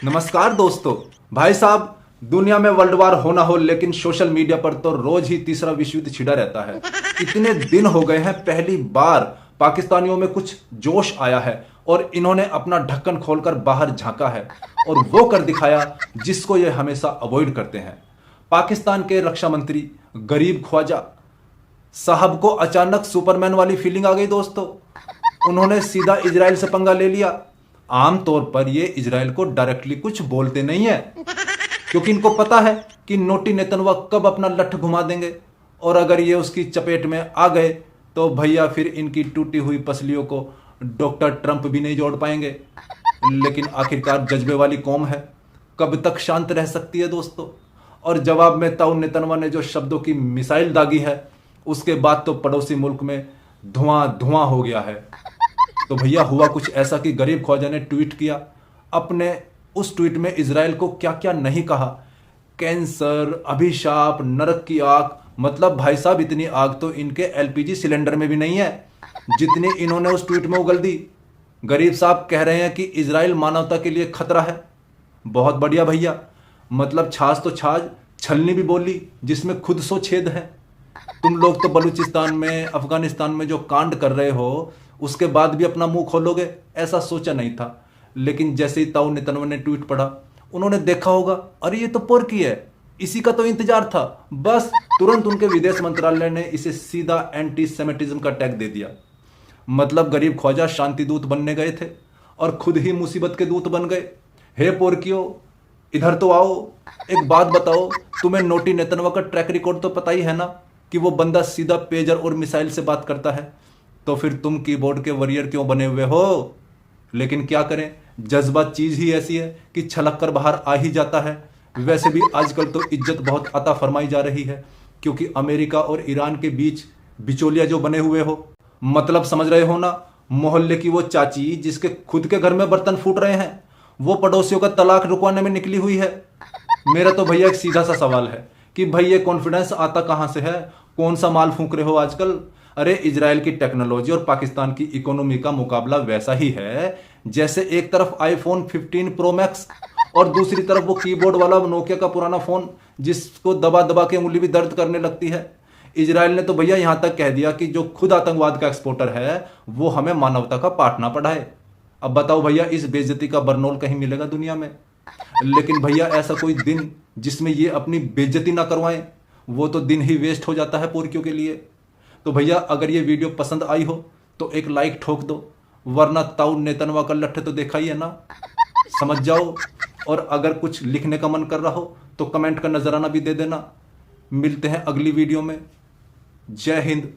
नमस्कार दोस्तों। भाई साहब, दुनिया में वर्ल्ड वार होना हो लेकिन सोशल मीडिया पर तो रोज ही तीसरा विश्व युद्ध छिड़ा रहता है। इतने दिन हो गए हैं, पहली बार पाकिस्तानियों में कुछ जोश आया है और इन्होंने अपना ढक्कन खोलकर बाहर झांका है और वो कर दिखाया जिसको ये हमेशा अवॉइड करते हैं। पाकिस्तान के रक्षा मंत्री गरीब ख्वाजा साहब को अचानक सुपरमैन वाली फीलिंग आ गई दोस्तों। उन्होंने सीधा इजराइल से पंगा ले लिया। आमतौर पर ये इजराइल को डायरेक्टली कुछ बोलते नहीं है क्योंकि इनको पता है कि नोटी नेतन्याहू कब अपना लठ घुमा देंगे और अगर ये उसकी चपेट में आ गए तो भैया फिर इनकी टूटी हुई पसलियों को डॉक्टर ट्रंप भी नहीं जोड़ पाएंगे। लेकिन आखिरकार जज्बे वाली कौम है, कब तक शांत रह सकती है दोस्तों। और जवाब में ताऊ नेतन्याहू ने जो शब्दों की मिसाइल दागी है उसके बाद तो पड़ोसी मुल्क में धुआं धुआं हो गया है। तो भैया हुआ कुछ ऐसा कि गरीब ख्वाजा ने ट्वीट किया। अपने उस ट्वीट में इजराइल को क्या क्या नहीं कहा, कैंसर, अभिशाप, नरक की आग। मतलब भाई साहब, इतनी आग तो इनके एलपीजी सिलेंडर में भी नहीं है जितनी इन्होंने उस ट्वीट में उगल दी। गरीब साहब कह रहे हैं कि इजराइल मानवता के लिए खतरा है। बहुत बढ़िया भैया, मतलब छाछ तो छाछ, छलनी भी बोली जिसमें खुद सो छेद है। तुम लोग तो बलूचिस्तान में, अफगानिस्तान में जो कांड कर रहे हो उसके बाद भी अपना मुंह खोलोगे, ऐसा सोचा नहीं था। लेकिन जैसे ही ताऊ नेतन्याहू ने ट्वीट पढ़ा, उन्होंने देखा होगा अरे ये तो पोरकी है, इसी का तो इंतजार था। बस तुरंत उनके विदेश मंत्रालय ने इसे सीधा एंटी सेमेटिज्म का टैग दे दिया। मतलब गरीब ख्वाजा शांति दूत बनने गए थे और खुद ही मुसीबत के दूत बन गए। हे पोरकियो, इधर तो आओ, एक बात बताओ, तुम्हें नोटी नेतन्याहू का ट्रैक रिकॉर्ड तो पता ही है ना कि वो बंदा सीधा पेजर और मिसाइल से बात करता है। तो फिर तुम कीबोर्ड के वॉरियर क्यों बने हुए हो? लेकिन क्या करें, जज्बा चीज ही ऐसी है कि छलक कर बाहर आ ही जाता है। वैसे भी आजकल तो इज्जत बहुत अता फरमाई जा रही है क्योंकि अमेरिका और ईरान के बीच बिचौलिया जो बने हुए हो। मतलब समझ रहे हो ना, मोहल्ले की वो चाची जिसके खुद के घर में बर्तन फूट रहे हैं, वो पड़ोसियों का तलाक रुकवाने में निकली हुई है। मेरा तो भैया एक सीधा सा सवाल है कि भाई ये कॉन्फिडेंस आता कहां से है? कौन सा माल फूंक रहे हो आजकल? अरे इजराइल की टेक्नोलॉजी और पाकिस्तान की इकोनॉमी का मुकाबला वैसा ही है जैसे एक तरफ आईफोन 15 प्रो मैक्स और दूसरी तरफ वो कीबोर्ड वाला नोकिया का पुराना फोन जिसको दबा दबा के उंगली भी दर्द करने लगती है। इजराइल ने तो भैया यहां तक कह दिया कि जो खुद आतंकवाद का एक्सपोर्टर है वो हमें मानवता का पाठ ना पढ़ाए। अब बताओ भैया, इस बेइज्जती का बरनौल कहीं मिलेगा दुनिया में? लेकिन भैया ऐसा कोई दिन जिसमें ये अपनी बेइज्जती ना करवाएं, वो तो दिन ही वेस्ट हो जाता है पोरकियों के लिए। तो भैया अगर ये वीडियो पसंद आई हो तो एक लाइक ठोक दो, वरना ताऊ नेतन्याहू का लट्ठे तो देखा ही है ना, समझ जाओ। और अगर कुछ लिखने का मन कर रहा हो तो कमेंट का नजराना भी दे देना। मिलते हैं अगली वीडियो में। जय हिंद,